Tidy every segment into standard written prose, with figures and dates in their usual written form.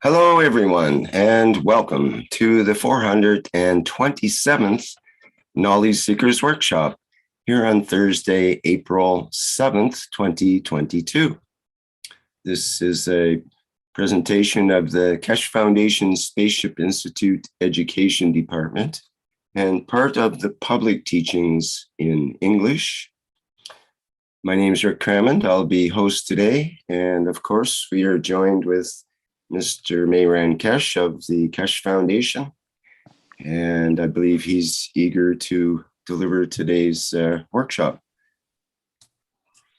Hello, everyone, and welcome to the 427th Knowledge Seekers Workshop here on Thursday, April 7th, 2022. This is a presentation of the Keshe Foundation Spaceship Institute Education Department and part of the public teachings in English. My name is Rick Crammond. I'll be host today, and of course, we are joined with Mr. Mayran Keshe of the Keshe Foundation, and I believe he's eager to deliver today's workshop.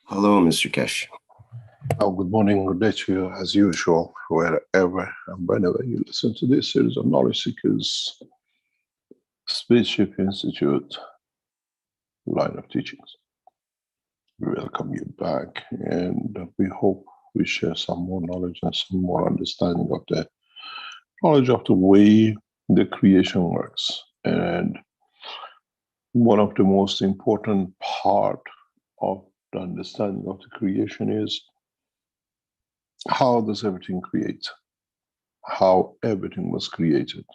Hello, Mr. Keshe. Oh, good morning, good day to you, as usual, wherever and whenever you listen to this series of Knowledge Seekers Spaceship Institute line of teachings. We welcome you back, and we hope we share some more knowledge and some more understanding of the knowledge of the way the creation works. And one of the most important part of the understanding of the creation is how does everything create? How everything was created.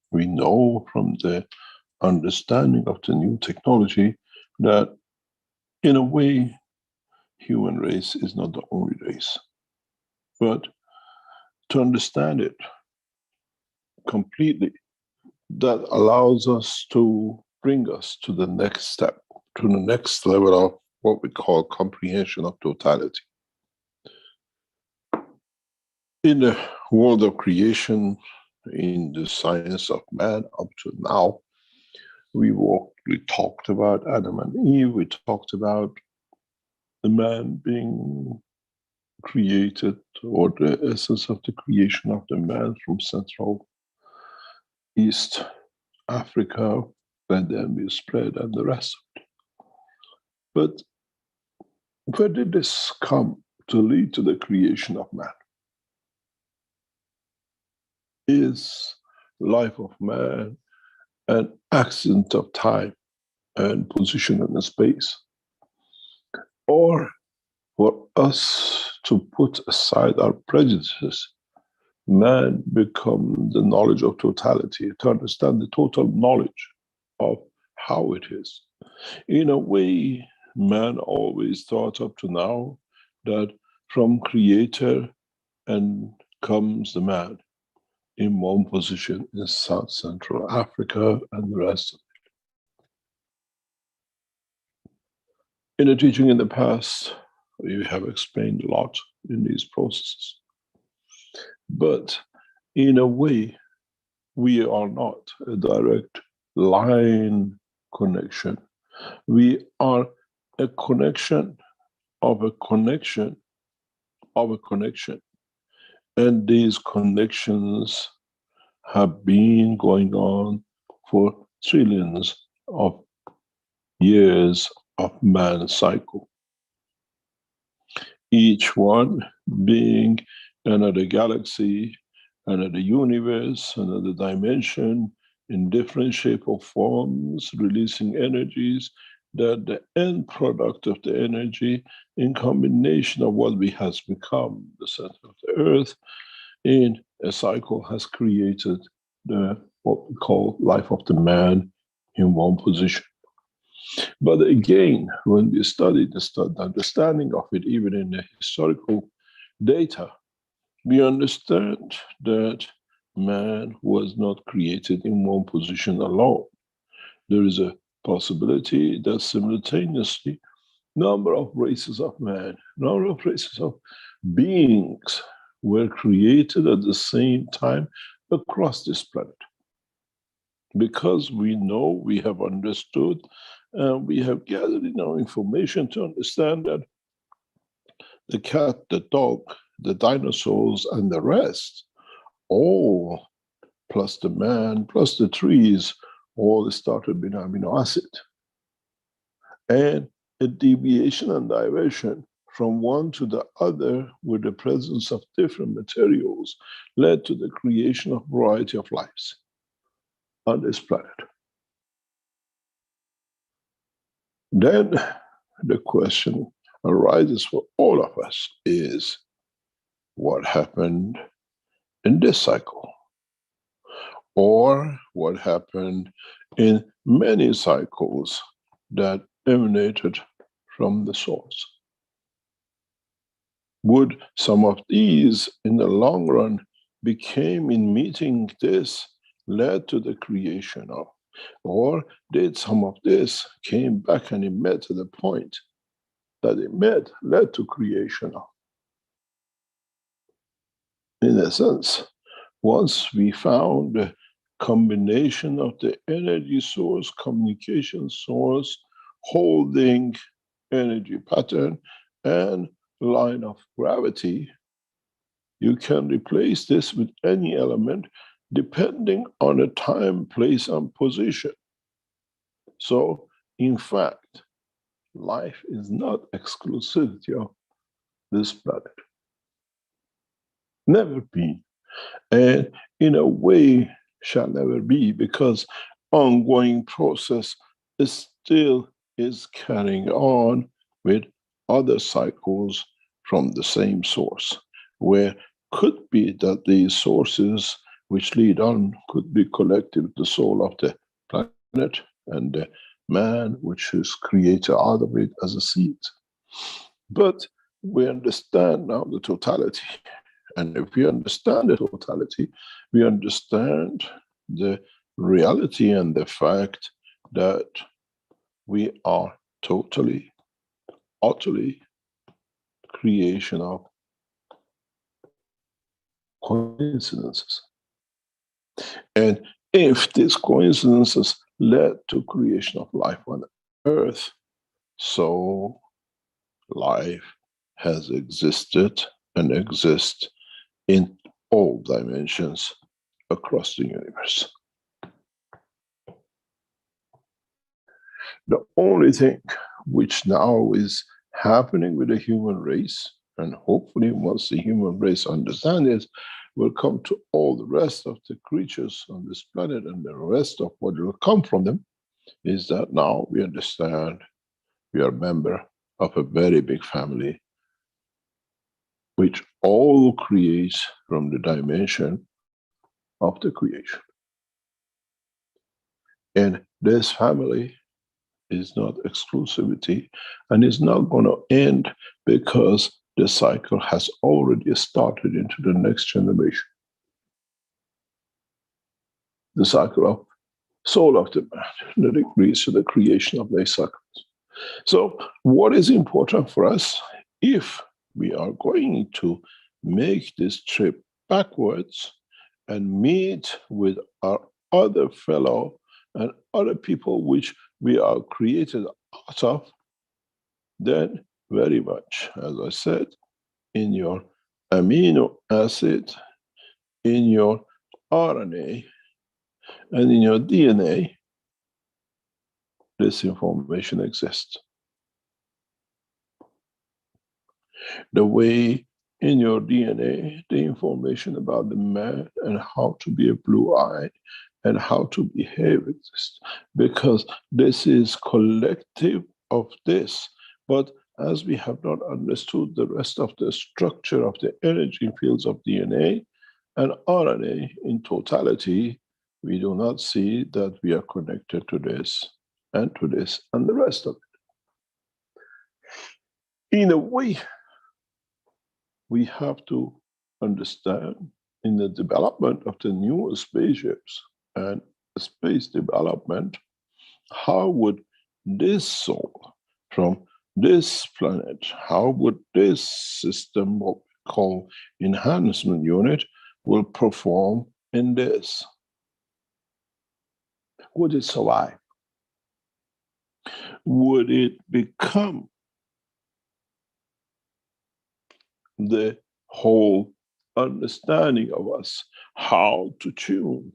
We know from the understanding of the new technology that in a way, human race is not the only race. But to understand it completely, that allows us to bring us to the next step, to the next level of what we call comprehension of totality. In the world of creation, in the science of man up to now, we talked about Adam and Eve, we talked about the man being created, or the essence of the creation of the man from Central East Africa, and then we spread and the rest of it. But where did this come to lead to the creation of man? Is life of man an accident of time and position in space? Or for us to put aside our prejudices, man become the knowledge of totality, to understand the total knowledge of how it is. In a way, man always thought up to now that from creator and comes the man in one position in South Central Africa and the rest of it. In the teaching in the past, we have explained a lot in these processes. But in a way, we are not a direct line connection. We are a connection of a connection of a connection. And these connections have been going on for trillions of years of man's cycle. Each one being another galaxy, another universe, another dimension, in different shape or forms, releasing energies, that the end product of the energy in combination of what we has become, the center of the earth, in a cycle has created the what we call life of the man in one position. But again, when we study the understanding of it, even in the historical data, we understand that man was not created in one position alone. There is a possibility that simultaneously number of races of man, number of races of beings were created at the same time across this planet. Because we know, we have understood, we have gathered enough information to understand that the cat, the dog, the dinosaurs, and the rest, all, plus the man, plus the trees, all started with amino acid. And a deviation and diversion from one to the other with the presence of different materials led to the creation of a variety of lives on this planet. Then the question arises for all of us is, what happened in this cycle, or what happened in many cycles that emanated from the source. Would some of these in the long run became in meeting this led to the creation of, or did some of this came back and it met to the point that it met led to creation of? In a sense, once we found the combination of the energy source, communication source, holding energy pattern, and line of gravity, you can replace this with any element depending on the time, place, and position. So, in fact, life is not exclusivity of this planet. Never been. And in a way, shall never be, because ongoing process still is carrying on with other cycles from the same source, where could be that these sources which lead on could be collective, the soul of the planet and the man which is created out of it as a seed. But we understand now the totality. And if we understand the totality, we understand the reality and the fact that we are totally, utterly creation of coincidences. And if these coincidences led to creation of life on earth, so life has existed and exists in all dimensions across the universe. The only thing which now is happening with the human race, and hopefully once the human race understands it, will come to all the rest of the creatures on this planet and the rest of what will come from them, is that now we understand we are a member of a very big family which all creates from the dimension of the creation. And this family is not exclusivity and is not going to end because the cycle has already started into the next generation. The cycle of soul of the man that agrees to the creation of their cycles. So what is important for us, if we are going to make this trip backwards and meet with our other fellow and other people which we are created out of, then very much, as I said, in your amino acid, in your RNA, and in your DNA, this information exists. The way in your DNA, the information about the man and how to be a blue-eyed and how to behave exists, because this is collective of this. But as we have not understood the rest of the structure of the energy fields of DNA and RNA in totality, we do not see that we are connected to this and to this and the rest of it. In a way, we have to understand in the development of the new spaceships and space development, how would this soul from this planet, how would this system, what we call enhancement unit, will perform in this? Would it survive? Would it become the whole understanding of us, how to tune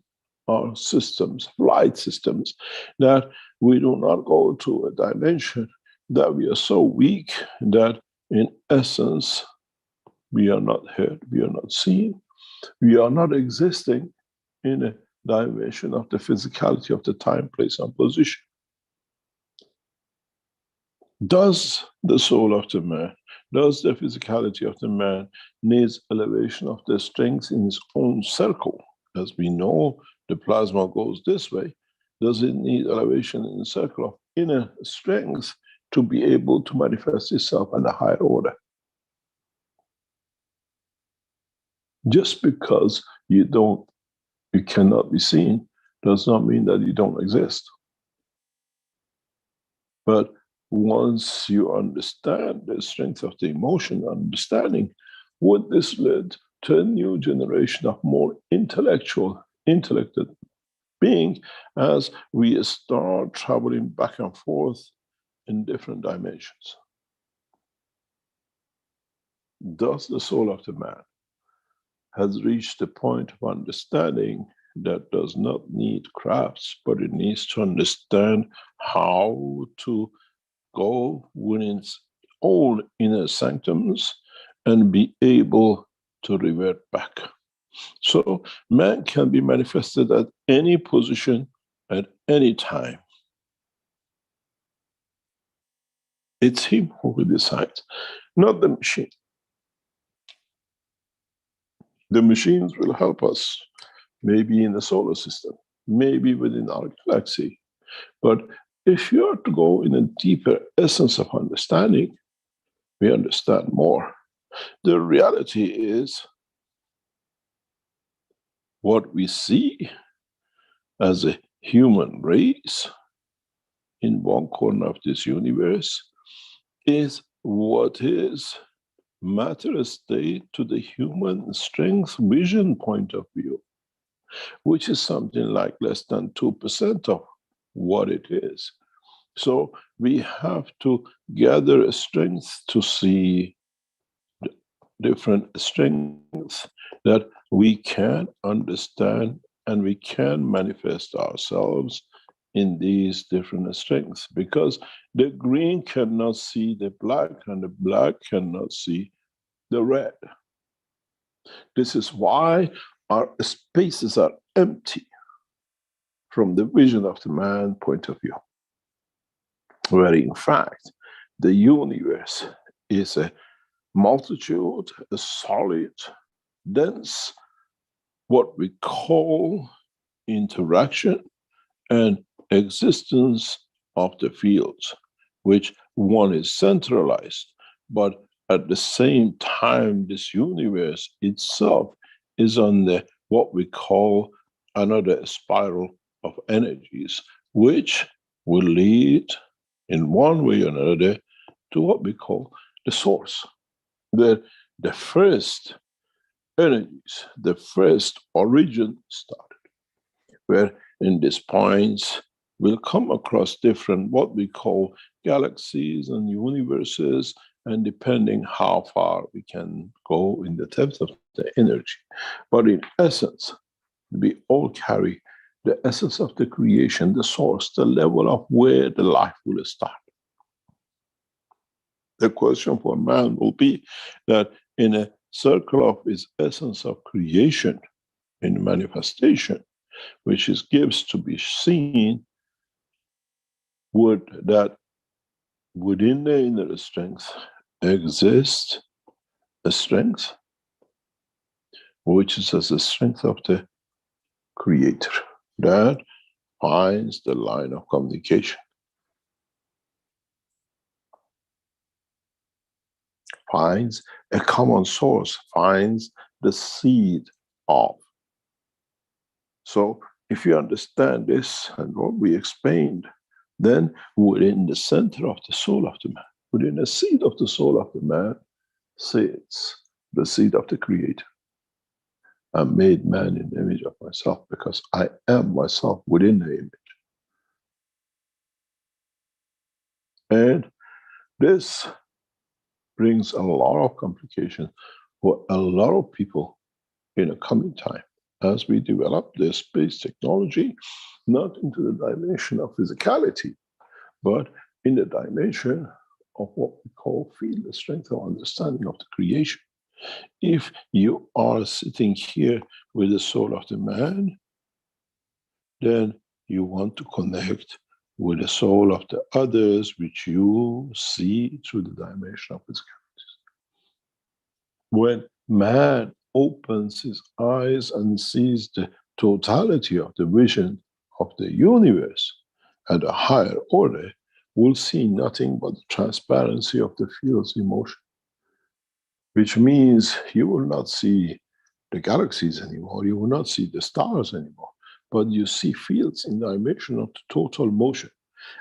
our systems, flight systems, that we do not go to a dimension that we are so weak that in essence we are not heard, we are not seen, we are not existing in a dimension of the physicality of the time, place, and position. Does the soul of the man, does the physicality of the man needs elevation of the strength in his own circle? As we know, the plasma goes this way. Does it need elevation in the circle of inner strength to be able to manifest itself in a higher order? Just because you cannot be seen does not mean that you don't exist. But once you understand the strength of the emotion, understanding, would this lead to a new generation of more intellected being as we start traveling back and forth in different dimensions? Thus, the soul of the man has reached the point of understanding that does not need crafts, but it needs to understand how to go within its own inner sanctums and be able to revert back. So man can be manifested at any position, at any time. It's him who will decide, not the machine. The machines will help us, maybe in the solar system, maybe within our galaxy. But if you are to go in a deeper essence of understanding, we understand more. The reality is what we see as a human race in one corner of this universe is what is matter state to the human strength vision point of view, which is something like less than 2% of what it is. So we have to gather a strength to see different strengths that we can understand and we can manifest ourselves in these different strengths, because the green cannot see the black and the black cannot see the red. This is why our spaces are empty from the vision of the man point of view, where in fact the universe is a multitude, a solid, dense, what we call interaction and existence of the fields, which one is centralized, but at the same time, this universe itself is on the what we call another spiral of energies, which will lead in one way or another to what we call the source. The first energies, the first origin started, where in these points we'll come across different what we call galaxies and universes, and depending how far we can go in the depth of the energy. But in essence, we all carry the essence of the creation, the source, the level of where the life will start. The question for man will be that in a circle of his essence of creation, in manifestation, which is gives to be seen, would that within the inner strength exist a strength which is as the strength of the creator that finds the line of communication, finds a common source, finds the seed of. So if you understand this and what we explained, then within the center of the soul of the man, within the seed of the soul of the man, sits the seed of the creator. I made man in the image of myself because I am myself within the image. And this brings a lot of complications for a lot of people in a coming time as we develop the space technology, not into the dimension of physicality, but in the dimension of what we call field, the strength of understanding of the creation. If you are sitting here with the soul of the man, then you want to connect with the soul of the others, which you see through the dimension of physicalities. When man opens his eyes and sees the totality of the vision of the universe at a higher order, will see nothing but the transparency of the fields of emotion, which means you will not see the galaxies anymore, you will not see the stars anymore, but you see fields in dimension of the total motion.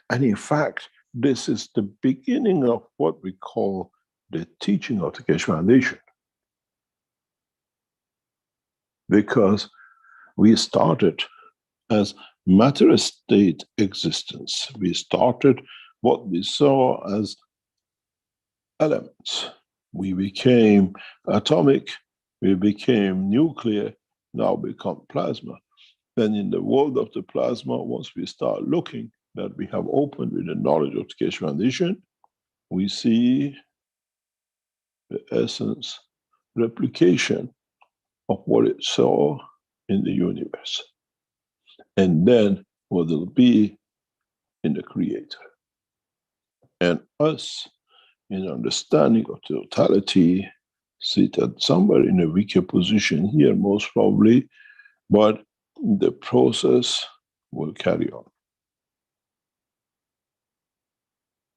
And in fact, this is the beginning of what we call the teaching of the Keshe Foundation. Because we started as matter state existence. We started what we saw as elements. We became atomic, we became nuclear, now become plasma. Then in the world of the plasma, once we start looking that we have opened with the knowledge of the Keshe Foundation, we see the essence, replication of what it saw in the universe. And then what it'll be in the Creator. And us, in understanding of totality, seated somewhere in a weaker position here, most probably, but the process will carry on.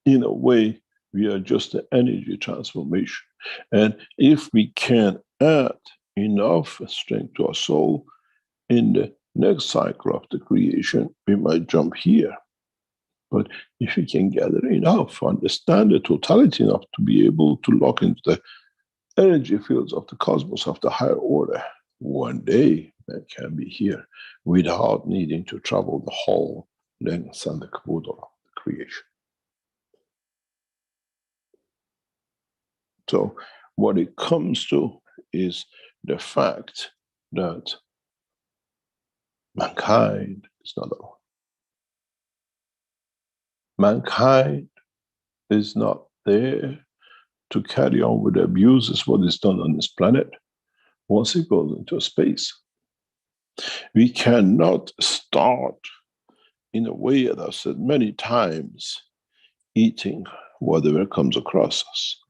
In a way, we are just an energy transformation. And if we can add enough strength to our soul, in the next cycle of the creation, we might jump here. But if we can gather enough, understand the totality enough to be able to lock into the energy fields of the cosmos of the higher order, one day man can be here without needing to travel the whole length and the caboodle of the creation. So what it comes to is the fact that mankind is not alone. Mankind is not there to carry on with the abuses, what is done on this planet, once it goes into space. We cannot start in a way that I've said many times, eating whatever comes across us,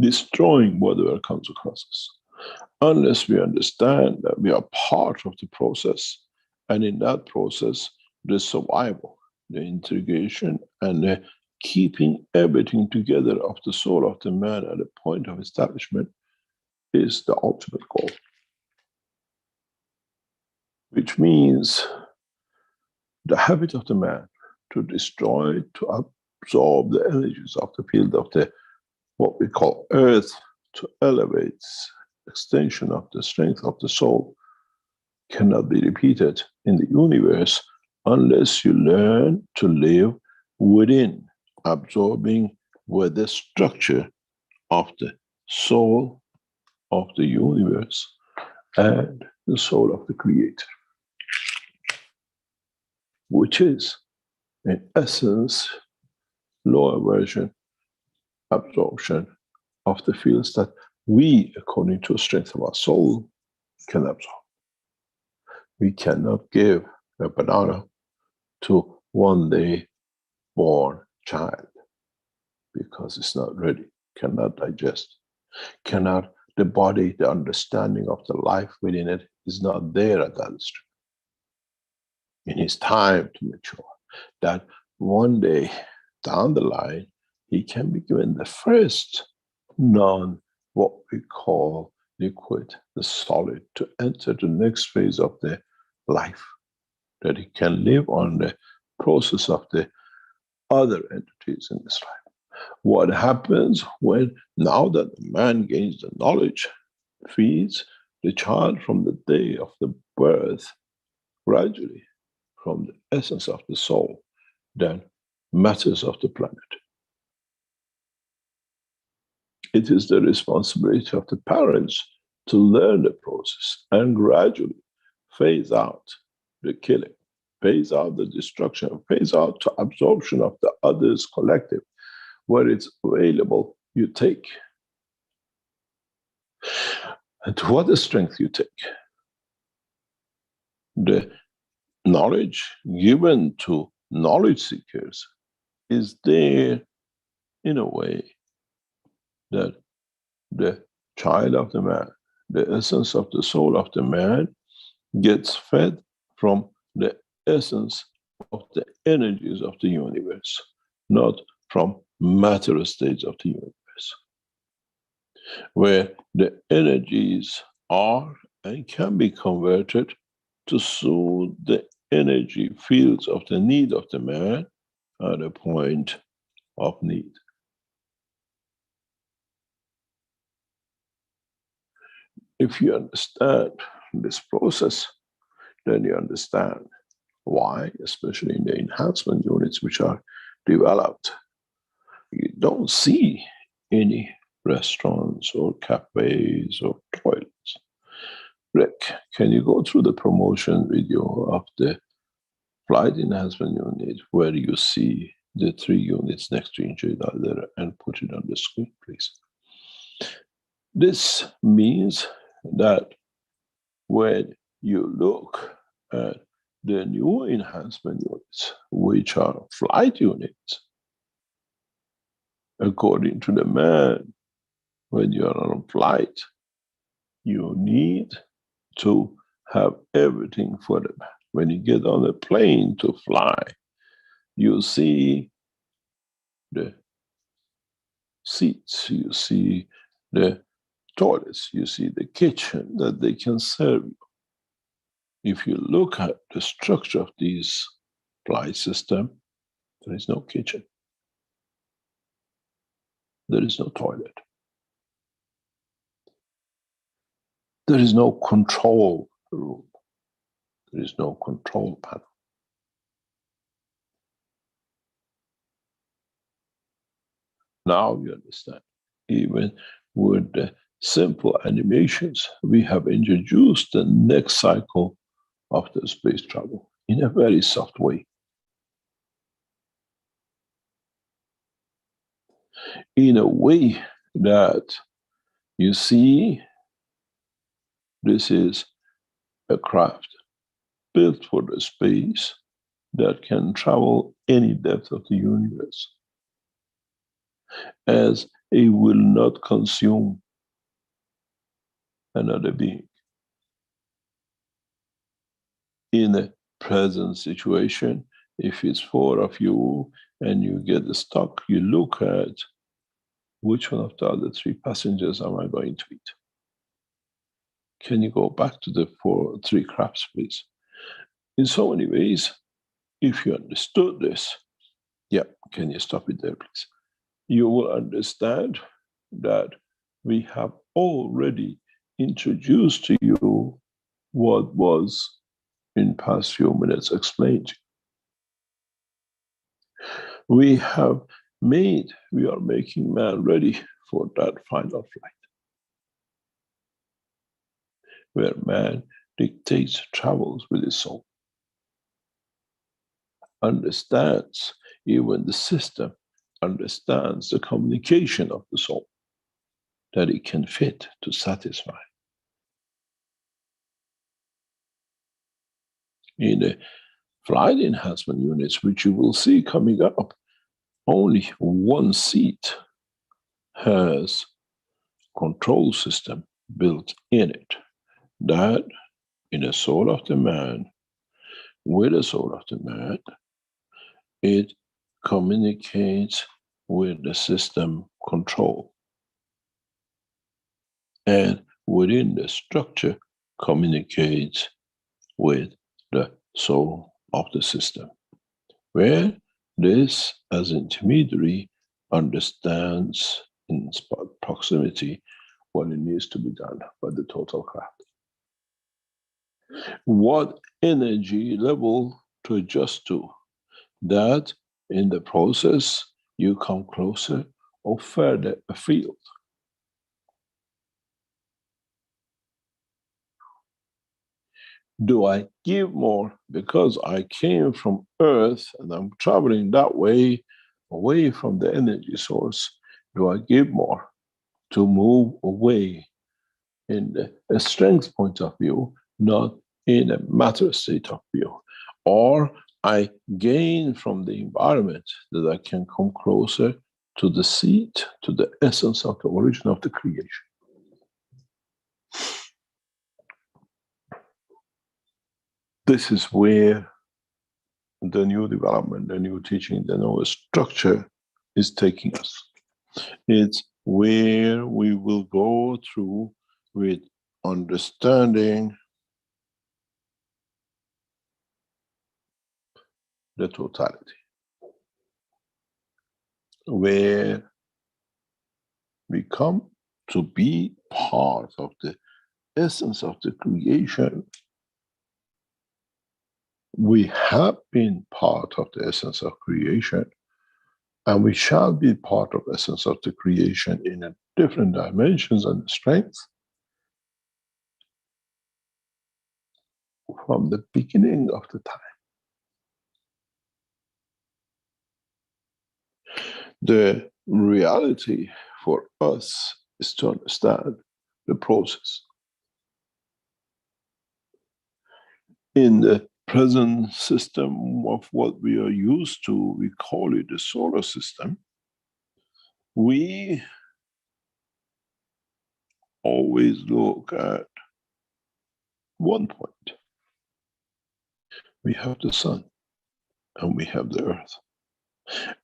destroying whatever comes across us, unless we understand that we are part of the process, and in that process, the survival, the integration, and the keeping everything together of the soul of the man at a point of establishment is the ultimate goal. Which means the habit of the man to destroy, to absorb the energies of the field of the what we call earth, to elevate extension of the strength of the soul, cannot be repeated in the universe unless you learn to live within, absorbing with the structure of the soul of the universe and the soul of the Creator, which is, in essence, lower version absorption of the fields that we, according to the strength of our soul, can absorb. We cannot give a banana to one day born child because it's not ready, cannot digest, cannot, the body, the understanding of the life within it is not there at that strength. It is time to mature, that one day down the line, he can be given the first what we call liquid, the solid, to enter the next phase of the life, that he can live on the process of the other entities in this life. What happens when, now that the man gains the knowledge, feeds the child from the day of the birth, gradually, from the essence of the soul, then matters of the planet. It is the responsibility of the parents to learn the process and gradually phase out the killing, phase out the destruction, phase out the absorption of the others collective. Where it's available, you take. And to what strength you take? The knowledge given to knowledge seekers is there in a way that the child of the man, the essence of the soul of the man, gets fed from the essence of the energies of the universe, not from matter states of the universe, where the energies are and can be converted to suit the energy fields of the need of the man at a point of need. If you understand this process, then you understand why, especially in the enhancement units which are developed, you don't see any restaurants or cafes or toilets. Rick, can you go through the promotion video of the flight enhancement unit where you see the 3 units next to each other and put it on the screen, please? This means that when you look at the new enhancement units, which are flight units, according to the man, when you are on a flight, you need to have everything for them. When you get on a plane to fly, you see the seats, you see the toilets, you see the kitchen that they can serve you. If you look at the structure of this flight system, there is no kitchen. There is no toilet. There is no control room. There is no control panel. Now you understand. Even with the simple animations, we have introduced the next cycle of the space travel in a very soft way. In a way that you see this is a craft built for the space that can travel any depth of the universe, as it will not consume another being. In a present situation, if it's 4 of you and you get stuck, you look at which one of the other 3 passengers am I going to eat? Can you go back to the 3 crafts, please? In so many ways, if you understood this, yeah, can you stop it there, please? You will understand that we have already introduced to you what was in past few minutes explained. We are making man ready for that final flight, where man dictates travels with his soul, understands even the system, understands the communication of the soul that it can fit to satisfy. In the flight enhancement units, which you will see coming up, only 1 seat has control system built in it, that in the soul of the man, with the soul of the man, it communicates with the system control, and within the structure communicates with the soul of the system, where this as intermediary understands in proximity what it needs to be done by the total craft. What energy level to adjust to, that in the process you come closer or further afield. Do I give more because I came from Earth and I'm traveling that way, away from the energy source? Do I give more to move away in a strength point of view, not in a matter state of view? or I gain from the environment that I can come closer to the seed, to the essence of the origin of the creation. This is where the new development, the new teaching, the new structure is taking us. It's where we will go through with understanding the totality, where we come to be part of the essence of the creation. We have been part of the essence of creation, and we shall be part of the essence of the creation in a different dimensions and strengths from the beginning of the time. The reality for us is to understand the process. In the present system of what we are used to, we call it the solar system. We always look at one point. We have the sun, and we have the earth,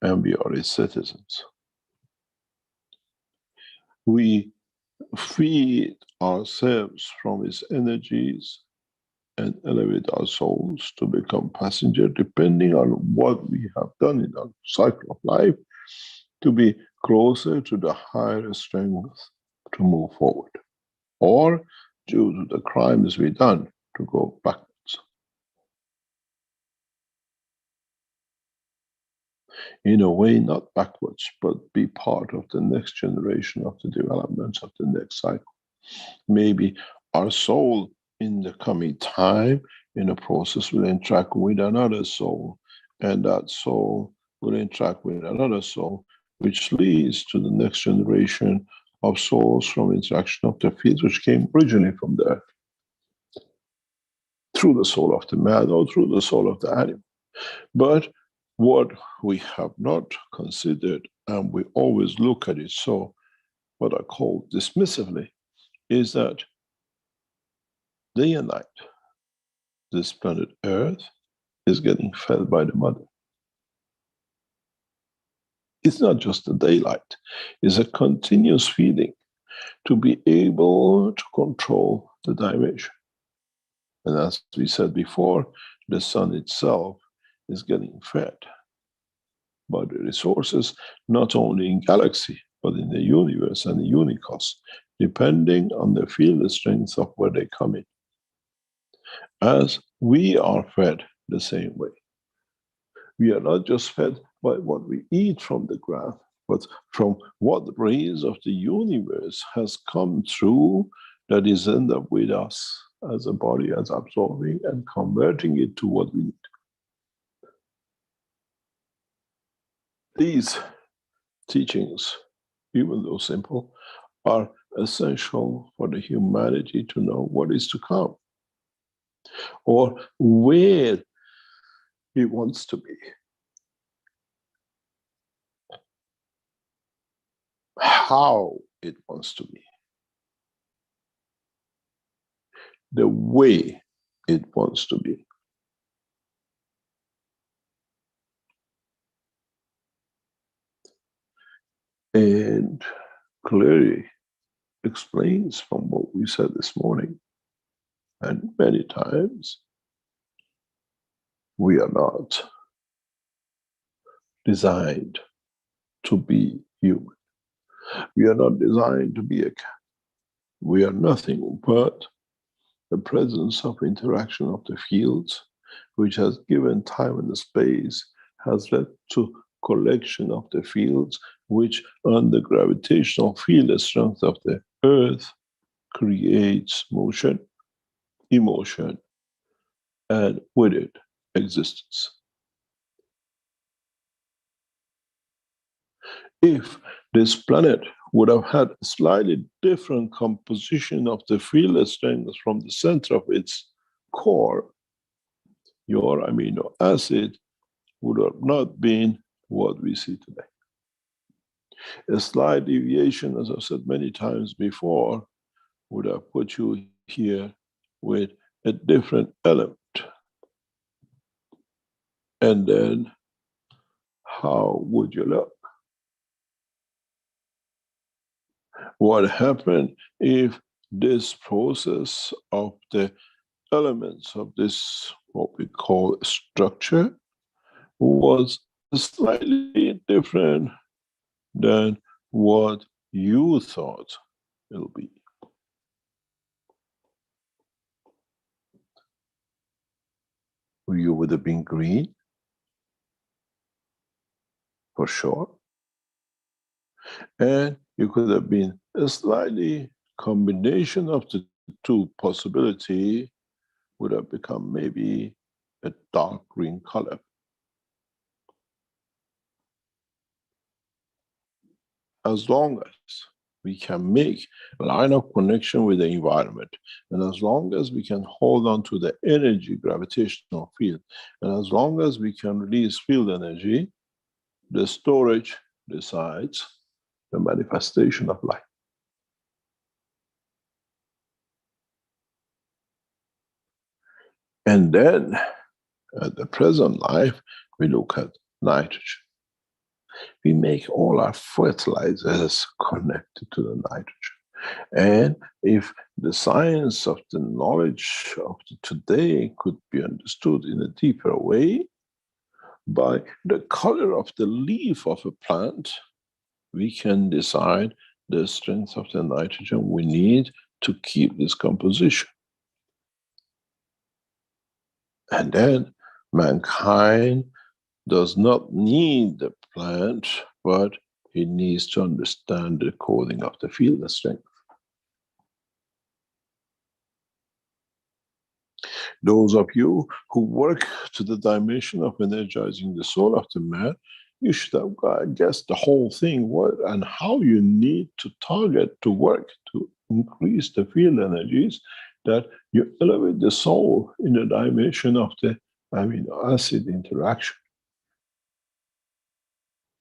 and we are its citizens. We feed ourselves from its energies and elevate our souls to become passenger, depending on what we have done in our cycle of life, to be closer to the higher strength to move forward, or due to the crimes we've done to go backwards. In a way, not backwards, but be part of the next generation of the developments of the next cycle. Maybe our soul in the coming time in a process will interact with another soul, and that soul will interact with another soul, which leads to the next generation of souls from interaction of the fields which came originally from the earth, through the soul of the man or through the soul of the animal. But what we have not considered, and we always look at it so, what I call dismissively, is that day and night, this planet Earth is getting fed by the mother. It's not just the daylight, it's a continuous feeding to be able to control the dimension. And as we said before, the sun itself is getting fed by the resources, not only in galaxy, but in the universe and the unicos, depending on the field strength of where they come in. As we are fed the same way. We are not just fed by what we eat from the ground, but from what rays of the universe has come through that is end up with us as a body, as absorbing and converting it to what we need. These teachings, even though simple, are essential for the humanity to know what is to come, or where it wants to be, how it wants to be, the way it wants to be. And clearly explains from what we said this morning, and many times, we are not designed to be human. We are not designed to be a cat. We are nothing but the presence of interaction of the fields, which has given time and space, has led to collection of the fields, which on the gravitational field strength of the earth creates motion, emotion, and with it, existence. If this planet would have had a slightly different composition of the field strength from the center of its core, your amino acid would have not been what we see today. A slight deviation, as I've said many times before, would have put you here with a different element. And then how would you look? What happened if this process of the elements of this, what we call structure, was slightly different than what you thought it'll be? You would have been green, for sure. And you could have been a slightly combination of the two possibility would have become maybe a dark green color. As long as we can make a line of connection with the environment, and as long as we can hold on to the energy, gravitational field, and as long as we can release field energy, the storage decides the manifestation of life. And then, at the present life, we look at nitrogen. We make all our fertilizers connected to the nitrogen. And if the science of the knowledge of today could be understood in a deeper way, by the color of the leaf of a plant, we can decide the strength of the nitrogen we need to keep this composition. And then mankind does not need the plant, but it needs to understand the coding of the field strength. Those of you who work to the dimension of energizing the soul of the man, you should have guessed the whole thing, what and how you need to target to work to increase the field energies, that you elevate the soul in the dimension of the amino acid interaction.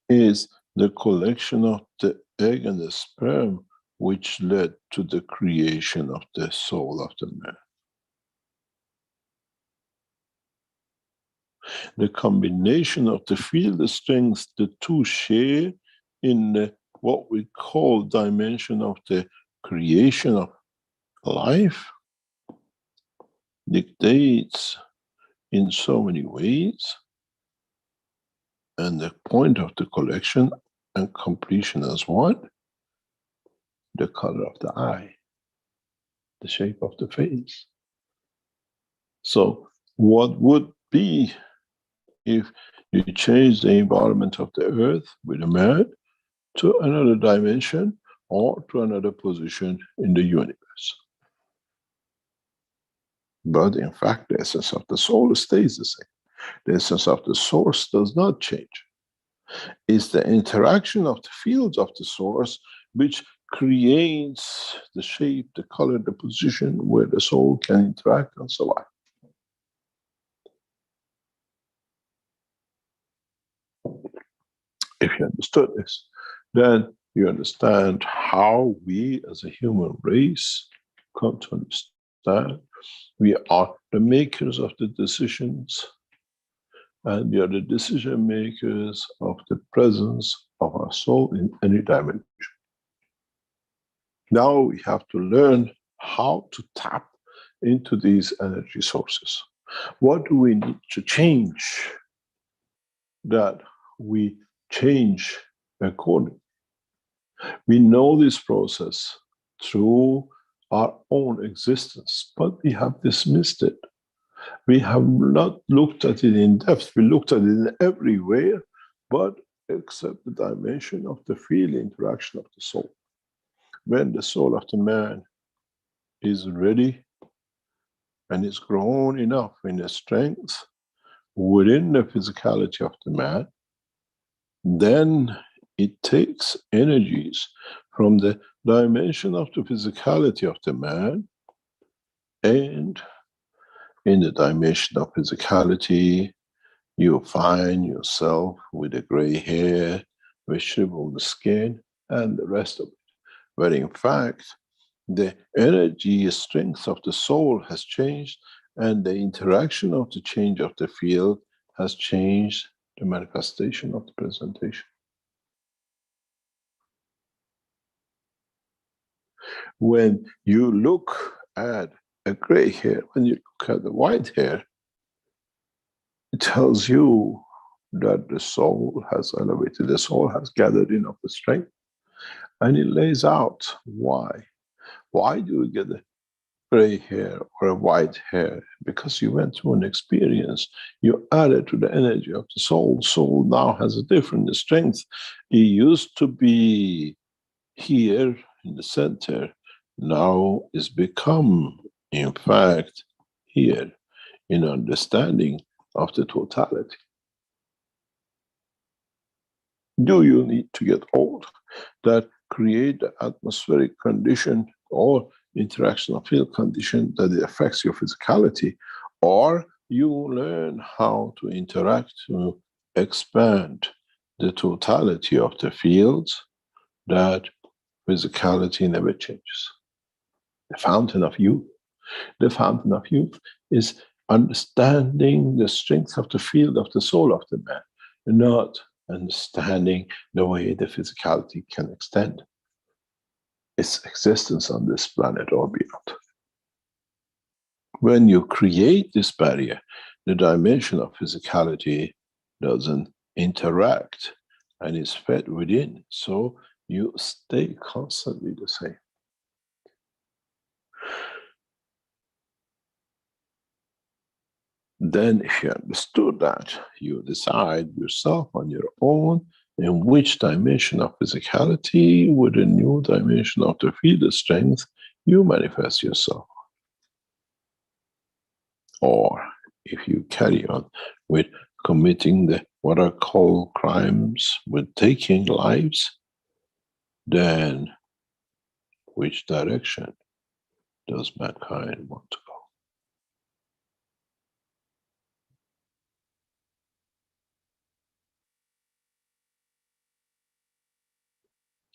Is the collection of the egg and the sperm which led to the creation of the soul of the man. The combination of the field strengths the two share in the, what we call dimension of the creation of life, dictates in so many ways, and the point of the collection and completion as what? The color of the eye, the shape of the face. So what would be if you change the environment of the earth with a man to another dimension or to another position in the universe? But in fact, the essence of the soul stays the same. The essence of the source does not change. It's the interaction of the fields of the source which creates the shape, the color, the position where the soul can interact and survive. If you understood this, then you understand how we as a human race come to understand we are the makers of the decisions, and we are the decision makers of the presence of our soul in any dimension. Now we have to learn how to tap into these energy sources. What do we need to change that we change accordingly? We know this process through our own existence, but we have dismissed it. We have not looked at it in depth. We looked at it everywhere, but except the dimension of the field interaction of the soul. When the soul of the man is ready and is grown enough in the strength within the physicality of the man, then it takes energies from the dimension of the physicality of the man, and in the dimension of physicality, you find yourself with the gray hair, with shriveled skin, and the rest of it. But in fact, the energy strength of the soul has changed, and the interaction of the change of the field has changed the manifestation of the presentation. When you look at a gray hair, when you look at the white hair, it tells you that the soul has elevated, the soul has gathered enough strength, and it lays out why. Why do you get a gray hair or a white hair? Because you went through an experience, you added to the energy of the soul. Soul now has a different strength. It used to be here in the center, now it's become, in fact, here in understanding of the totality. Do you need to get old that create the atmospheric condition or interaction of field condition that it affects your physicality, or you learn how to interact to expand the totality of the fields that physicality never changes. The fountain of youth. The fountain of youth is understanding the strength of the field of the soul of the man, not understanding the way the physicality can extend its existence on this planet or beyond. When you create this barrier, the dimension of physicality doesn't interact and is fed within, so you stay constantly the same. Then, if you understood that, you decide yourself on your own in which dimension of physicality, with a new dimension of the field strength, you manifest yourself. Or if you carry on with committing the what are called crimes, with taking lives, then which direction does mankind want to go?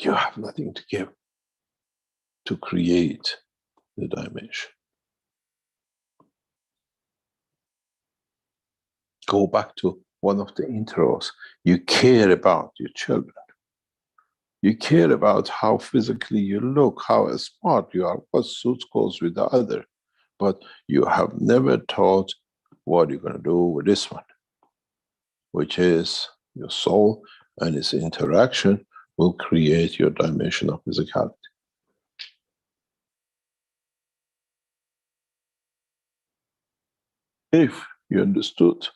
You have nothing to give to create the dimension. Go back to one of the intros. You care about your children. You care about how physically you look, how smart you are, what suit goes with the other. But you have never thought what you're going to do with this one, which is your soul, and its interaction will create your dimension of physicality. If you understood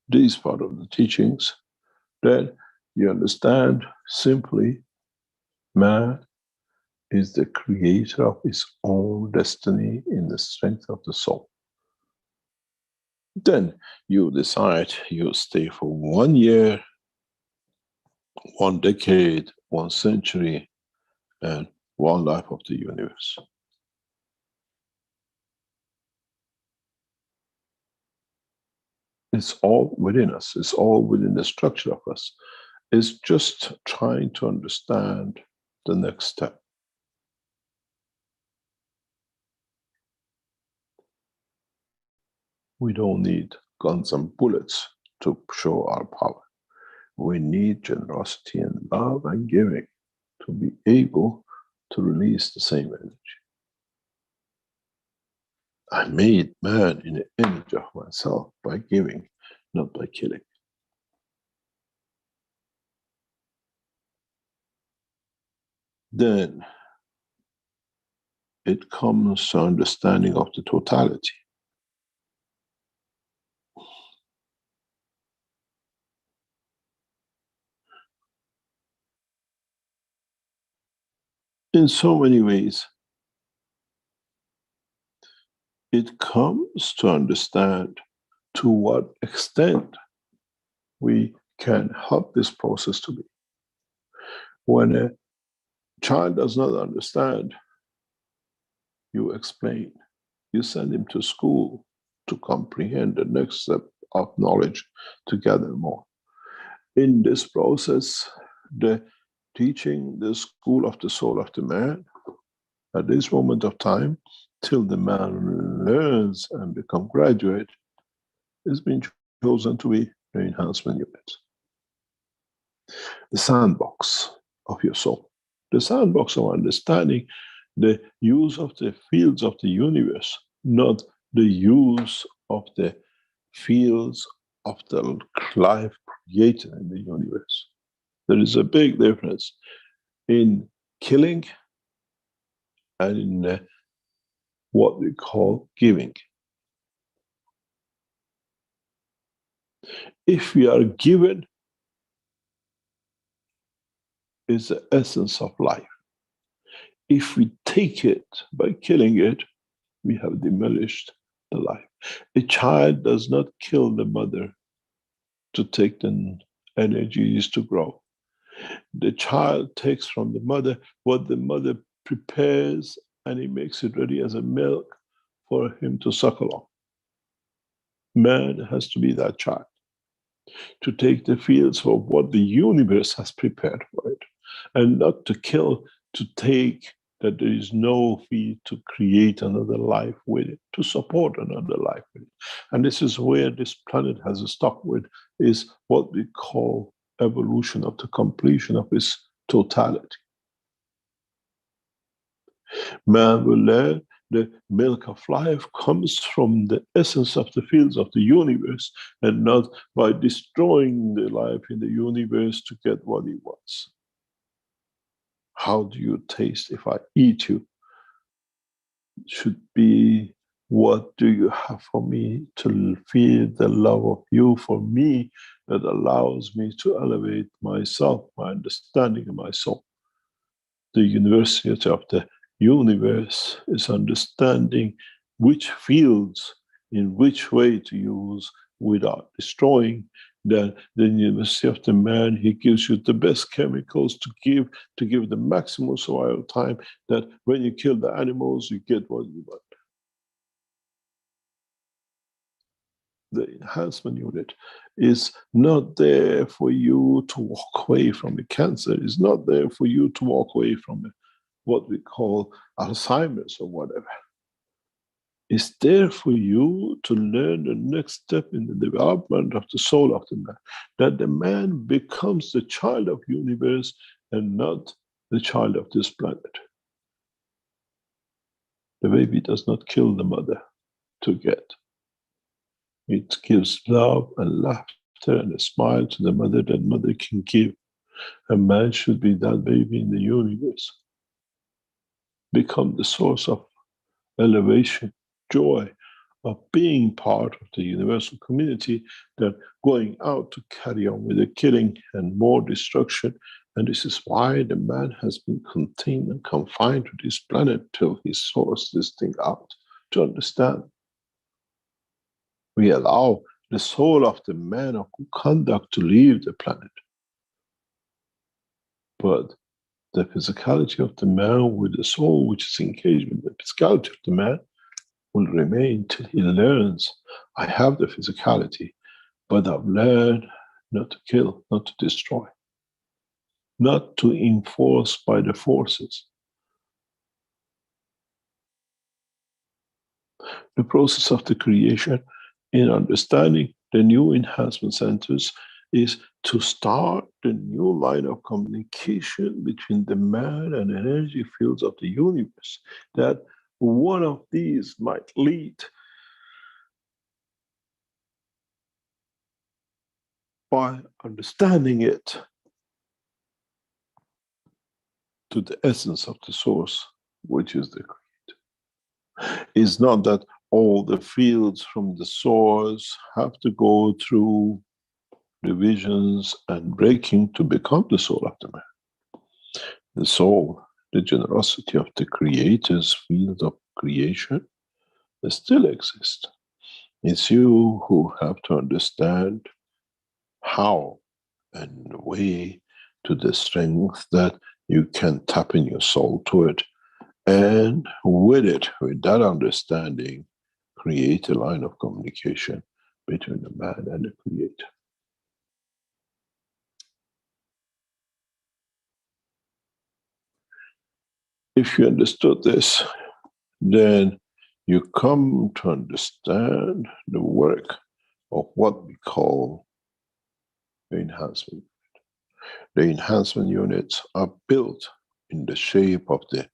this part of the teachings, then you understand simply man is the creator of his own destiny in the strength of the soul. Then you decide you stay for 1 year, 1 decade, 1 century, and 1 life of the universe. It's all within us. It's all within the structure of us. It's just trying to understand the next step. We don't need guns and bullets to show our power. We need generosity and love and giving to be able to release the same energy. I made man in the image of myself by giving, not by killing. Then it comes to understanding of the totality. In so many ways, it comes to understand to what extent we can help this process to be. When a child does not understand, you explain, you send him to school, to comprehend the next step of knowledge to gather more. In this process, the teaching the school of the soul of the man at this moment of time, till the man learns and become graduate, is being chosen to be the enhancement unit. The sandbox of your soul. The sandbox of understanding the use of the fields of the universe, not the use of the fields of the life created in the universe. There is a big difference in killing and in what we call giving. If we are given, is the essence of life. If we take it by killing it, we have diminished the life. A child does not kill the mother to take the energies to grow. The child takes from the mother what the mother prepares, and he makes it ready as a milk for him to suckle on. Man has to be that child, to take the fields of what the universe has prepared for it, and not to kill, to take that there is no field to create another life with it, to support another life with it. And this is where this planet has a stock with, is what we call evolution of the completion of its totality. Man will learn the milk of life comes from the essence of the fields of the universe, and not by destroying the life in the universe to get what he wants. How do you taste if I eat you? Should be, what do you have for me to feel the love of you for me that allows me to elevate myself, my understanding of my soul. The university of the universe is understanding which fields, in which way to use without destroying. Then the university of the man, he gives you the best chemicals to give the maximum survival time, that when you kill the animals, you get what you want. The enhancement unit is not there for you to walk away from the cancer. It's not there for you to walk away from what we call Alzheimer's or whatever. It's there for you to learn the next step in the development of the soul of the man, that the man becomes the child of the universe and not the child of this planet. The baby does not kill the mother to get. It gives love and laughter and a smile to the mother that mother can give. A man should be that baby in the universe. Become the source of elevation, joy of being part of the universal community, than going out to carry on with the killing and more destruction. And this is why the man has been contained and confined to this planet till he sorts this thing out to understand. We allow the soul of the man of good conduct to leave the planet. But the physicality of the man with the soul, which is engaged with the physicality of the man, will remain till he learns, I have the physicality, but I've learned not to kill, not to destroy, not to enforce by the forces. The process of the creation in understanding the new enhancement centers is to start the new line of communication between the man and energy fields of the universe, that one of these might lead by understanding it to the essence of the source, which is the creator. It's not that all the fields from the source have to go through divisions and breaking to become the soul of the man. The soul, the generosity of the creator's field of creation, they still exist. It's you who have to understand how and the way to the strength that you can tap in your soul to it. And with it, with that understanding, create a line of communication between the man and the creator. If you understood this, then you come to understand the work of what we call the enhancement. The enhancement units are built in the shape of the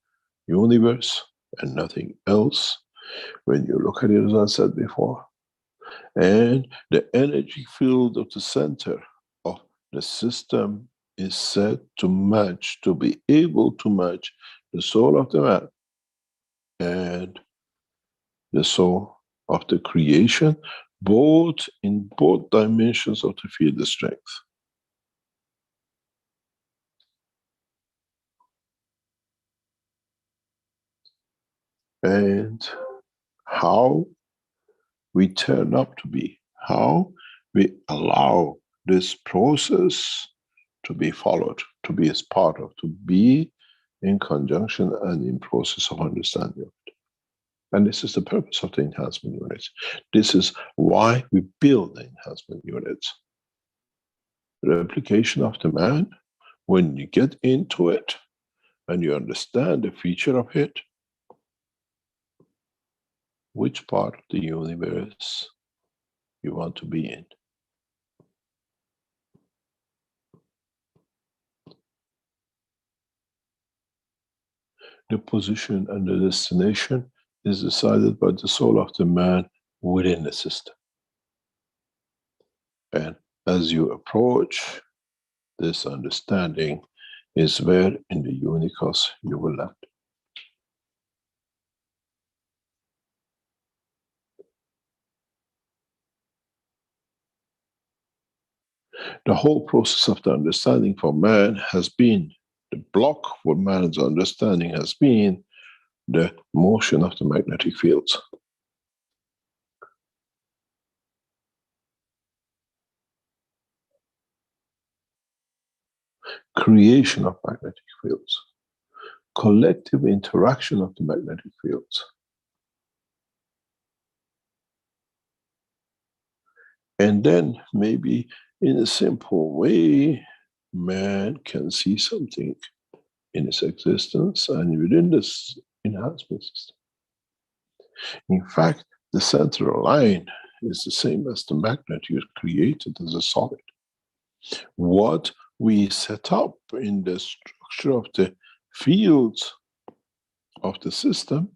universe and nothing else. When you look at it, as I said before, and the energy field of the center of the system is set to match, to be able to match the soul of the man and the soul of the creation, both in both dimensions of the field of strength. And how we turn up to be, how we allow this process to be followed, to be as part of, to be in conjunction and in process of understanding of it. And this is the purpose of the enhancement units. This is why we build the enhancement units. The replication of the man, when you get into it and you understand the feature of it, which part of the universe you want to be in. The position and the destination is decided by the soul of the man within the system. And as you approach this understanding is where in the unicos you will land. The whole process of the understanding for man has been, the block for man's understanding has been the motion of the magnetic fields. Creation of magnetic fields. Collective interaction of the magnetic fields. And then maybe in a simple way, man can see something in his existence and within this enhancement system. In fact, the central line is the same as the magnet you created as a solid. What we set up in the structure of the fields of the system,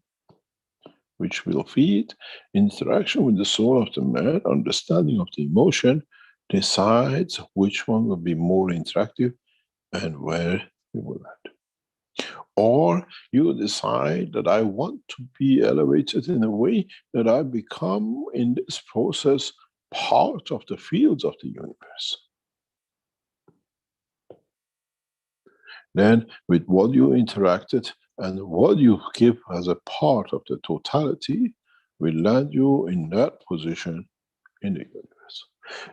which will feed interaction with the soul of the man, understanding of the emotion, decides which one will be more interactive and where we will land. Or you decide that I want to be elevated in a way that I become in this process part of the fields of the universe. Then with what you interacted and what you give as a part of the totality will land you in that position in the universe.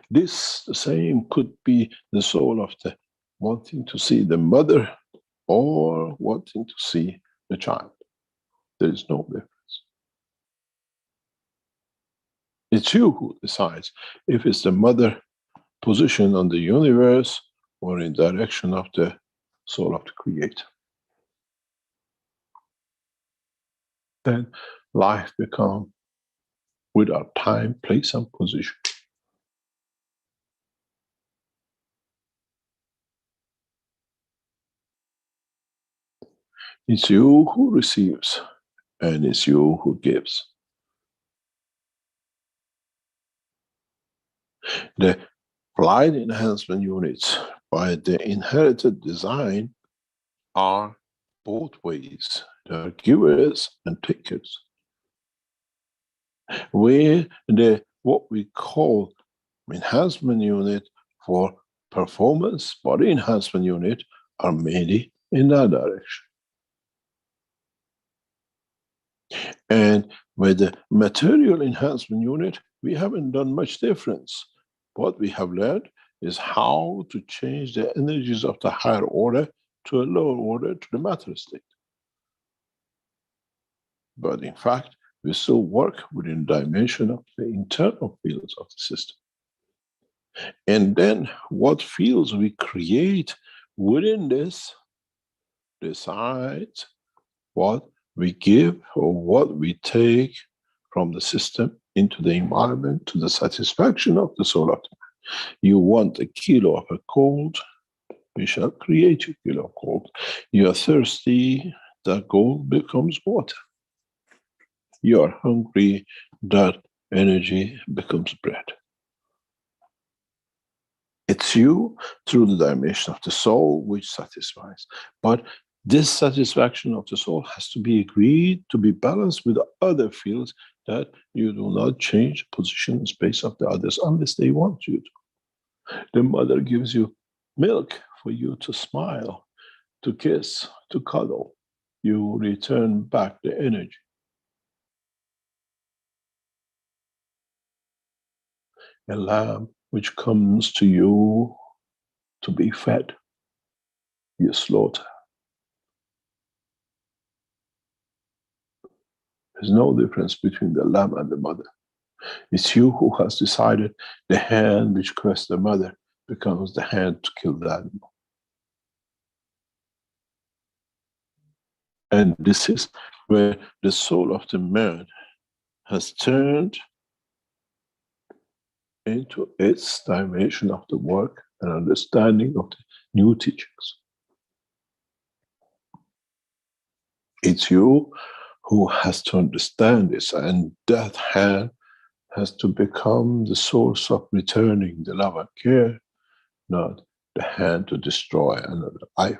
This the same could be the soul of the wanting to see the mother or wanting to see the child. There is no difference. It's you who decides if it's the mother position on the universe or in direction of the soul of the creator. Then life becomes without time, place, and position. It's you who receives, and it's you who gives. The flight enhancement units, by the inherited design, are both ways. They are givers and takers. Where the what we call enhancement unit for performance, body enhancement unit, are mainly in that direction. And with the material enhancement unit, we haven't done much difference. What we have learned is how to change the energies of the higher order to a lower order to the matter state. But in fact, We still work within the dimension of the internal fields of the system. And then what fields we create within this decides what we give or what we take from the system into the environment to the satisfaction of the soul of the man. You want a kilo of a gold, we shall create a kilo of gold. You are thirsty, that gold becomes water. You are hungry, that energy becomes bread. It's you through the dimension of the soul which satisfies. But this satisfaction of the soul has to be agreed to be balanced with the other fields, that you do not change position and space of the others unless they want you to. The mother gives you milk for you to smile, to kiss, to cuddle. You return back the energy. A lamb which comes to you to be fed, you slaughter. There's no difference between the lamb and the mother. It's you who has decided the hand which cursed the mother becomes the hand to kill the animal. And this is where the soul of the man has turned into its dimension of the work and understanding of the new teachings. It's you who has to understand this, and that hand has to become the source of returning the love and care, not the hand to destroy another life.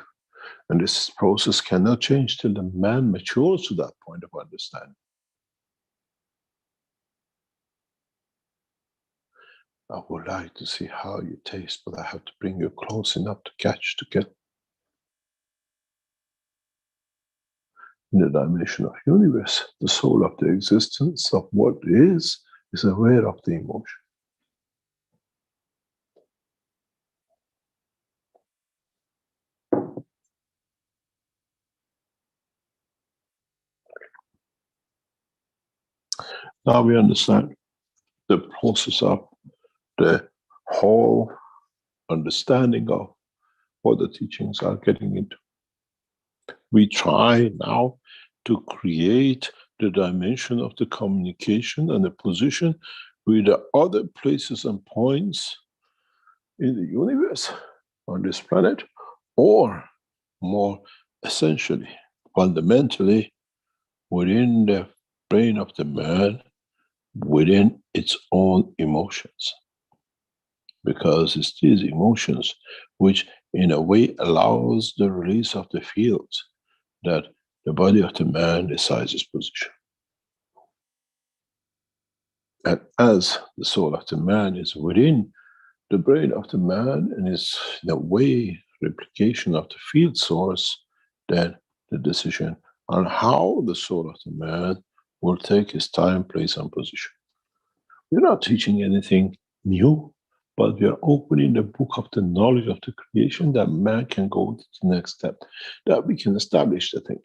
And this process cannot change till the man matures to that point of understanding. I would like to see how you taste, but I have to bring you close enough to catch together. In the dimension of universe, the soul of the existence of what is aware of the emotion. Now we understand the process of the whole understanding of what the teachings are getting into. We try now to create the dimension of the communication and the position with the other places and points in the universe, on this planet, or more essentially, fundamentally, within the brain of the man, within its own emotions. Because it's these emotions which in a way allows the release of the fields that the body of the man decides its position. And as the soul of the man is within the brain of the man and is in a way replication of the field source, then the decision on how the soul of the man will take his time, place, and position. We're not teaching anything new, but we are opening the book of the knowledge of the creation that man can go to the next step, that we can establish the thing.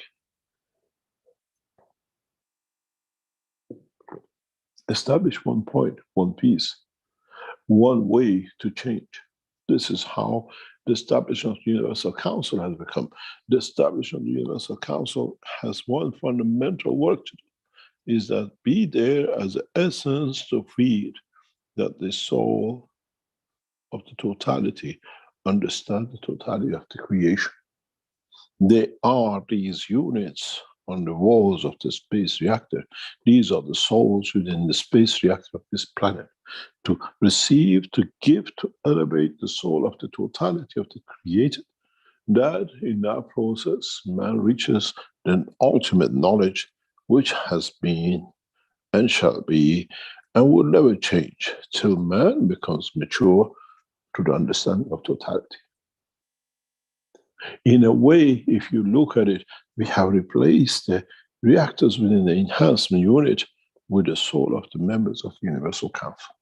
Establish one point, one piece, one way to change. This is how the establishment of the Universal Council has become. The establishment of the Universal Council has one fundamental work to do, is that be there as the essence to feed, that the soul of the totality understand the totality of the creation. They are these units on the walls of the space reactor. These are the souls within the space reactor of this planet, to receive, to give, to elevate the soul of the totality of the created. That in that process, man reaches the ultimate knowledge, which has been and shall be and will never change till man becomes mature to the understanding of totality. In a way, if you look at it, we have replaced the reactors within the enhancement unit with the soul of the members of the Universal Council.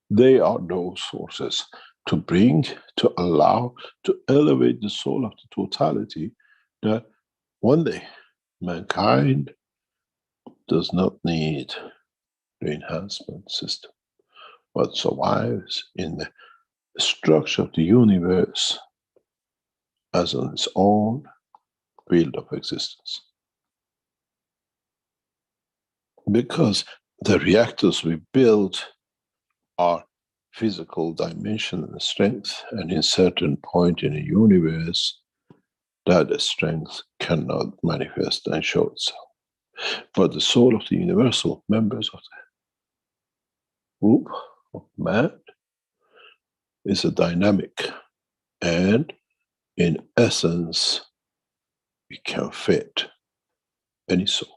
They are those sources to bring, to allow, to elevate the soul of the totality, that one day mankind does not need the enhancement system, but survives in the structure of the universe as on its own field of existence. Because the reactors we build are physical dimension and strength, and in certain point in a universe, that strength cannot manifest and show itself. But the soul of the universal members of the group of man is a dynamic, and in essence, it can fit any soul.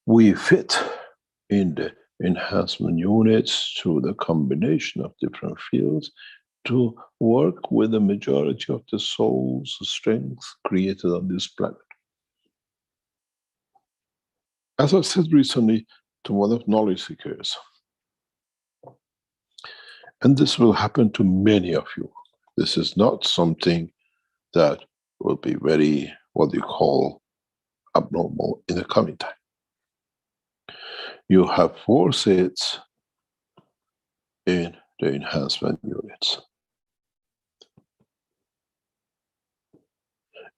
We fit in the enhancement units through the combination of different fields to work with the majority of the soul's strength created on this planet. As I said recently to one of knowledge seekers, and this will happen to many of you, this is not something that will be very, what you call, abnormal in the coming time. You have 4 sets in the enhancement units.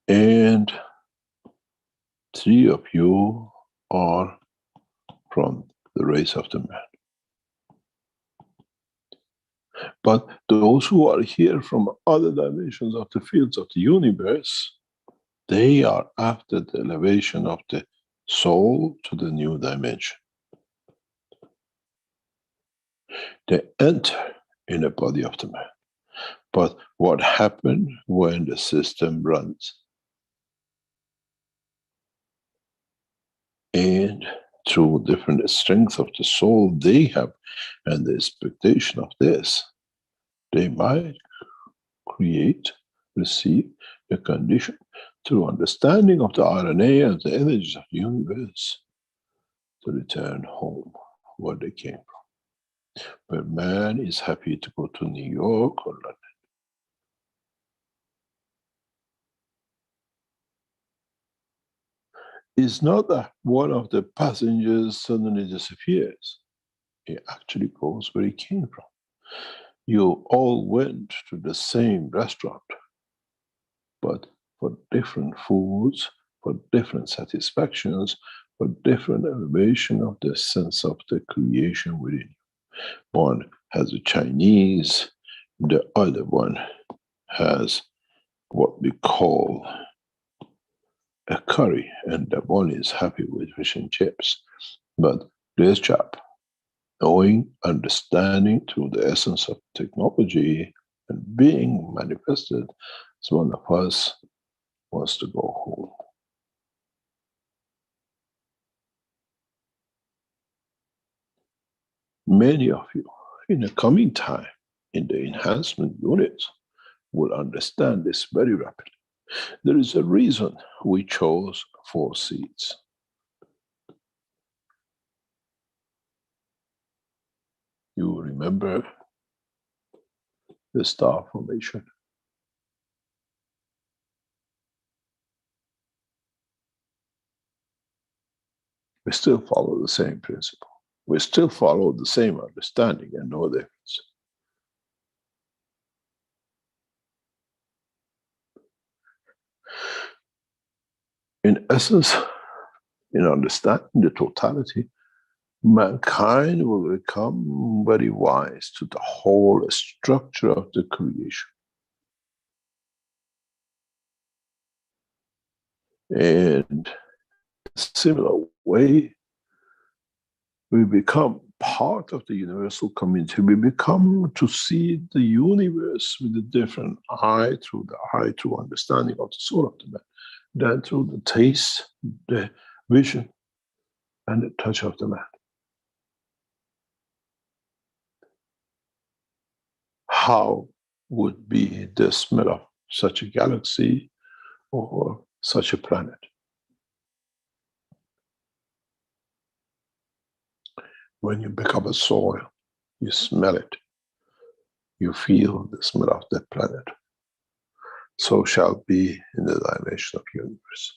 And 3 of you are from the race of the man. But those who are here from other dimensions of the fields of the universe, they are after the elevation of the soul to the new dimension. They enter in the body of the man. But what happened when the system runs? And through different strengths of the soul they have and the expectation of this, they might create, receive a condition through understanding of the RNA and the energies of the universe to return home where they came from. But man is happy to go to New York or London. It's not that one of the passengers suddenly disappears. He actually goes where he came from. You all went to the same restaurant, but for different foods, for different satisfactions, for different elevation of the sense of the creation within you. One has a Chinese, the other one has what we call a curry, and the one is happy with fish and chips. But this chap, knowing, understanding through the essence of technology and being manifested as one of us, wants to go home. Many of you in the coming time in the enhancement units will understand this very rapidly. There is a reason we chose 4 seats. You remember the star formation. We still follow the same principle. We still follow the same understanding and no difference. In essence, in understanding the totality, mankind will become very wise to the whole structure of the creation. And a similar way, we become part of the universal community. We become to see the universe with a different eye, through understanding of the soul of the man, than through the taste, the vision, and the touch of the man. How would be the smell of such a galaxy or such a planet? When you pick up a soil, you smell it. you feel the smell of that planet. So shall be in the dimension of universe.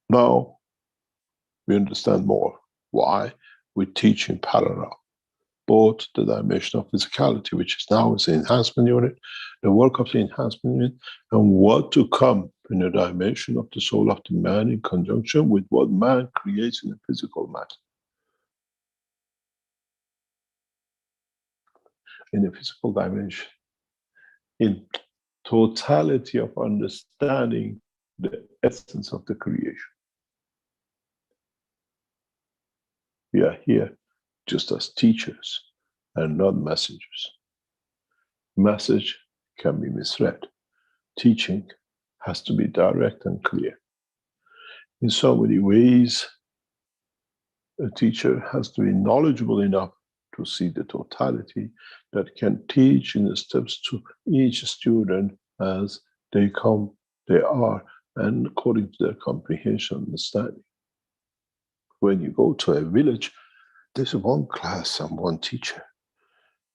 Now we understand more why we teach in parallel both the dimension of physicality, which is now is the enhancement unit, the work of the enhancement unit, and what to come in the dimension of the soul of the man in conjunction with what man creates in the physical matter. In the physical dimension, in totality of understanding the essence of the creation. We are here just as teachers and not messengers. Message can be misread. Teaching has to be direct and clear. In so many ways, a teacher has to be knowledgeable enough to see the totality that can teach in the steps to each student as they come, they are, and according to their comprehension and understanding. When you go to a village, there's one class and one teacher.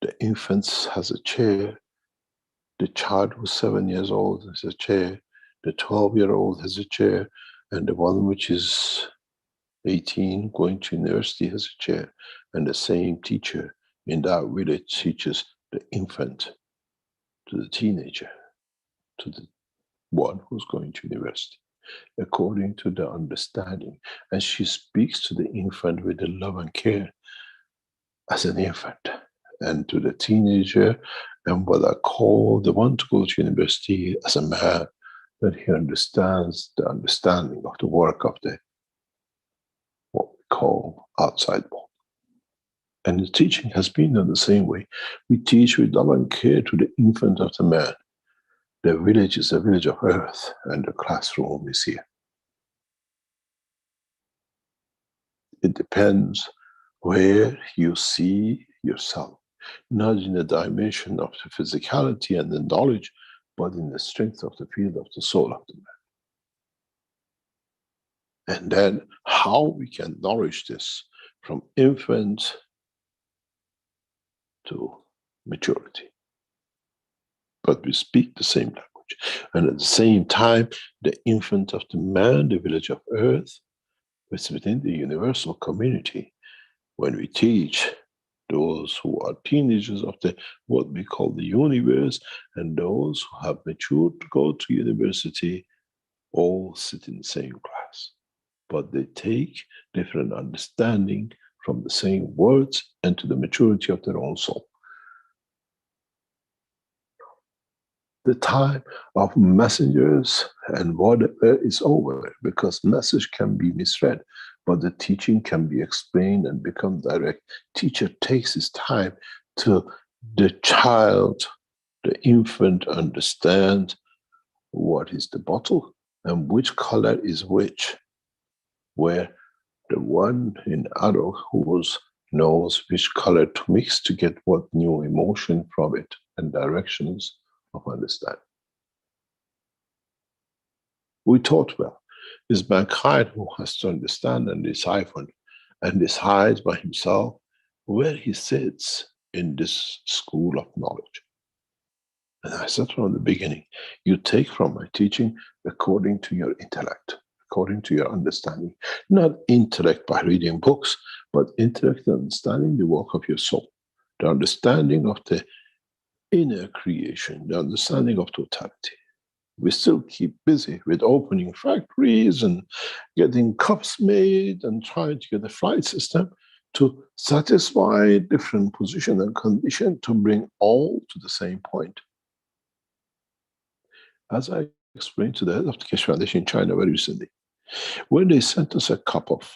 The infant has a chair. The child who's 7 years old has a chair. The 12-year-old has a chair. And the one which is 18 going to university has a chair. And the same teacher in that village teaches the infant to the teenager, to the one who's going to university, according to the understanding. And she speaks to the infant with the love and care as an infant, and to the teenager and what I call the one to go to university as a man, that he understands the understanding of the work of the what we call outside world. And the teaching has been in the same way. We teach with love and care to the infant of the man. The village is the village of earth, and the classroom is here. It depends where you see yourself, not in the dimension of the physicality and the knowledge, but in the strength of the field of the soul of the man. And then how we can nourish this from infant to maturity. But we speak the same language. And at the same time, the infant of the man, the village of earth, is within the universal community. When we teach those who are teenagers of the what we call the universe, and those who have matured to go to university, all sit in the same class. But they take different understanding from the same words and to the maturity of their own soul. The time of messengers and whatever is over, because message can be misread, but the teaching can be explained and become direct. Teacher takes his time to the child, the infant, understand what is the bottle and which color is which, where the one in adult who knows which color to mix to get what new emotion from it and directions of understanding. We taught well. It's mankind who has to understand and decipher and decide by himself where he sits in this school of knowledge. And I said from the beginning, you take from my teaching according to your intellect, according to your understanding. Not intellect by reading books, but intellect and understanding the work of your soul, the understanding of the inner creation, the understanding of totality. We still keep busy with opening factories and getting cups made and trying to get a flight system to satisfy different position and condition to bring all to the same point. As I explained to the head of the Keshe Foundation in China very recently, when they sent us a cup of,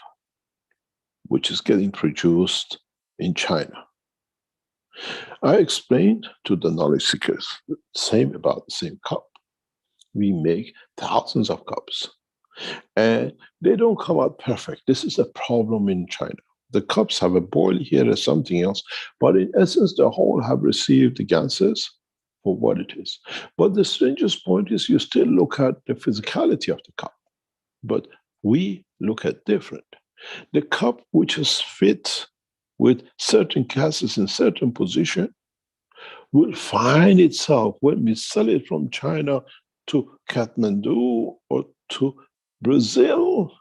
which is getting produced in China, I explained to the knowledge seekers the same about the same cup. We make thousands of cups and they don't come out perfect. This is a problem in China. The cups have a boil here or something else, but in essence, the whole have received the gases for what it is. But the strangest point is you still look at the physicality of the cup, but we look at different. The cup which is fit with certain gases in certain position will find itself when we sell it from China to Kathmandu or to Brazil.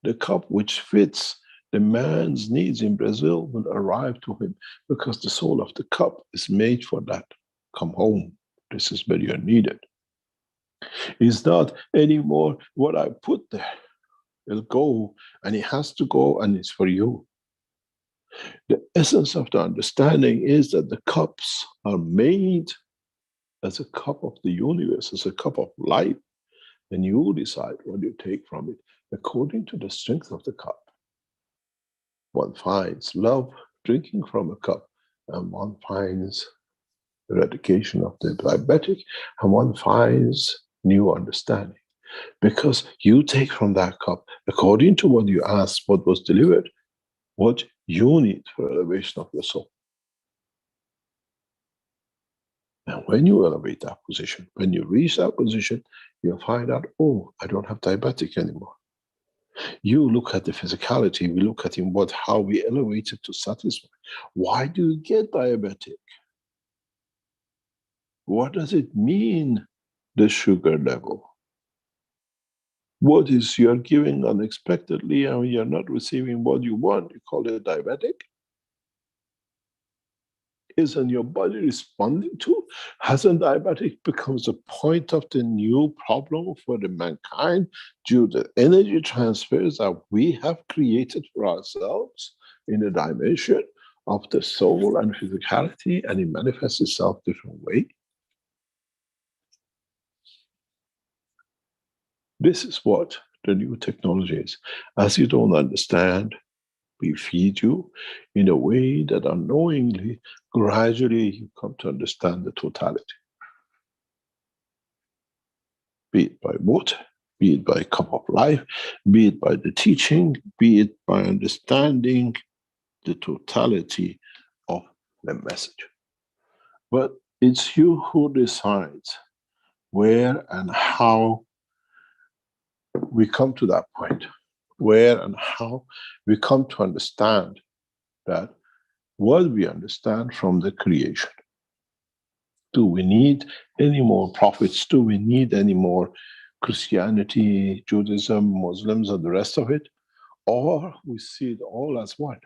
The cup which fits the man's needs in Brazil will arrive to him because the soul of the cup is made for that. Come home. This is where you're needed. It's not anymore what I put there. It'll go and it has to go and it's for you. The essence of the understanding is that the cups are made as a cup of the universe, as a cup of life, and you decide what you take from it according to the strength of the cup. One finds love drinking from a cup, and one finds eradication of the diabetic, and one finds new understanding. Because you take from that cup, according to what you asked, what was delivered, what you need for elevation of your soul. And when you elevate that position, when you reach that position, you'll find out, oh, I don't have diabetic anymore. You look at the physicality, we look at in how we elevate it to satisfy. Why do you get diabetic? What does it mean, the sugar level? What is you're giving unexpectedly and you're not receiving what you want? You call it diabetic? Isn't your body responding to? Hasn't diabetic becomes a point of the new problem for the mankind due to the energy transfers that we have created for ourselves in the dimension of the soul and physicality, and it manifests itself different way? This is what the new technology is. As you don't understand, we feed you in a way that unknowingly, gradually you come to understand the totality. Be it by water, be it by a cup of life, be it by the teaching, be it by understanding the totality of the message. But it's you who decides where and how we come to that point, where and how we come to understand that what we understand from the creation. Do we need any more prophets? Do we need any more Christianity, Judaism, Muslims, and the rest of it? Or we see it all as one?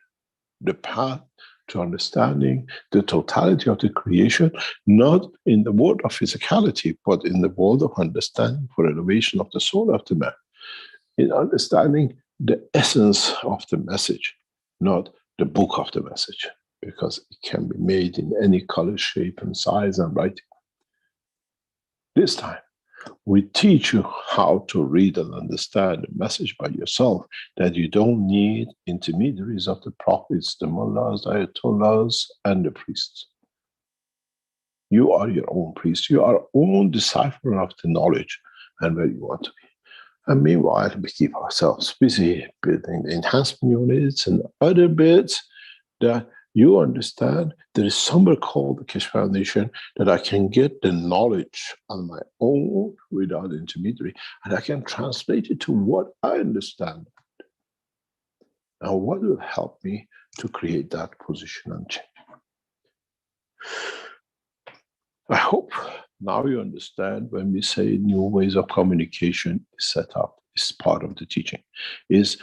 The path to understanding the totality of the creation, not in the world of physicality, but in the world of understanding for elevation of the soul of the man. In understanding the essence of the message, not the book of the message, because it can be made in any color, shape, and size and writing. This time, we teach you how to read and understand the message by yourself, that you don't need intermediaries of the prophets, the mullahs, the ayatollahs, and the priests. You are your own priest. You are your own decipherer of the knowledge and where you want to be. And meanwhile, we keep ourselves busy building the enhancement units and other bits that you understand. There is somewhere called the Keshe Foundation that I can get the knowledge on my own without intermediary, and I can translate it to what I understand. Now, what will help me to create that position and change? I hope now you understand when we say new ways of communication is set up, is part of the teaching, is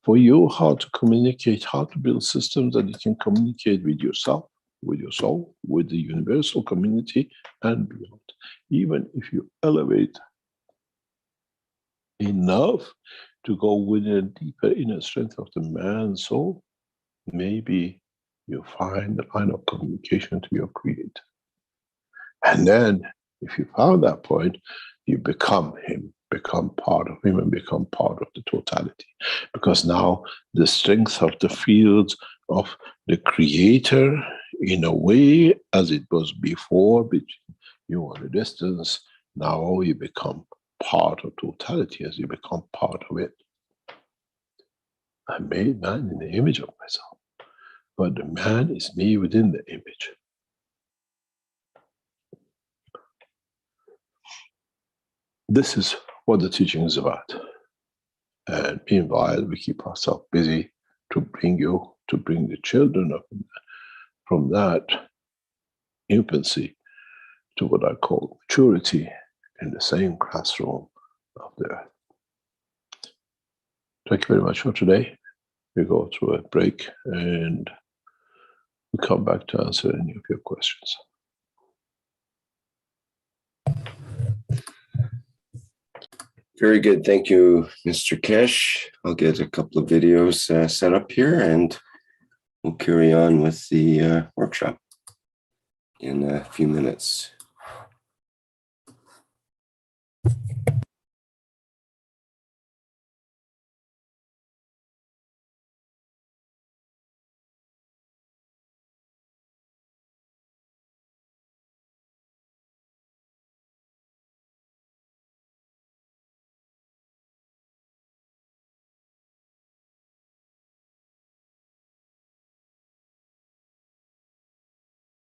for you how to communicate, how to build systems that you can communicate with yourself, with your soul, with the universal community, and beyond. Even if you elevate enough to go within a deeper inner strength of the man's soul, maybe you find the line of communication to your creator. And then, if you found that point, you become him, become part of him, and become part of the totality. Because now the strength of the fields of the creator, in a way, as it was before, between you and the distance, now you become part of totality as you become part of it. I made man in the image of myself, but the man is me within the image. This is what the teaching is about. And meanwhile, we keep ourselves busy to bring you to bring the children up from that infancy to what I call maturity in the same classroom of the earth. Thank you very much for today. We go through a break and we come back to answer any of your questions. Very good. Thank you, Mr. Kesh. I'll get a couple of videos set up here and we'll carry on with the workshop in a few minutes.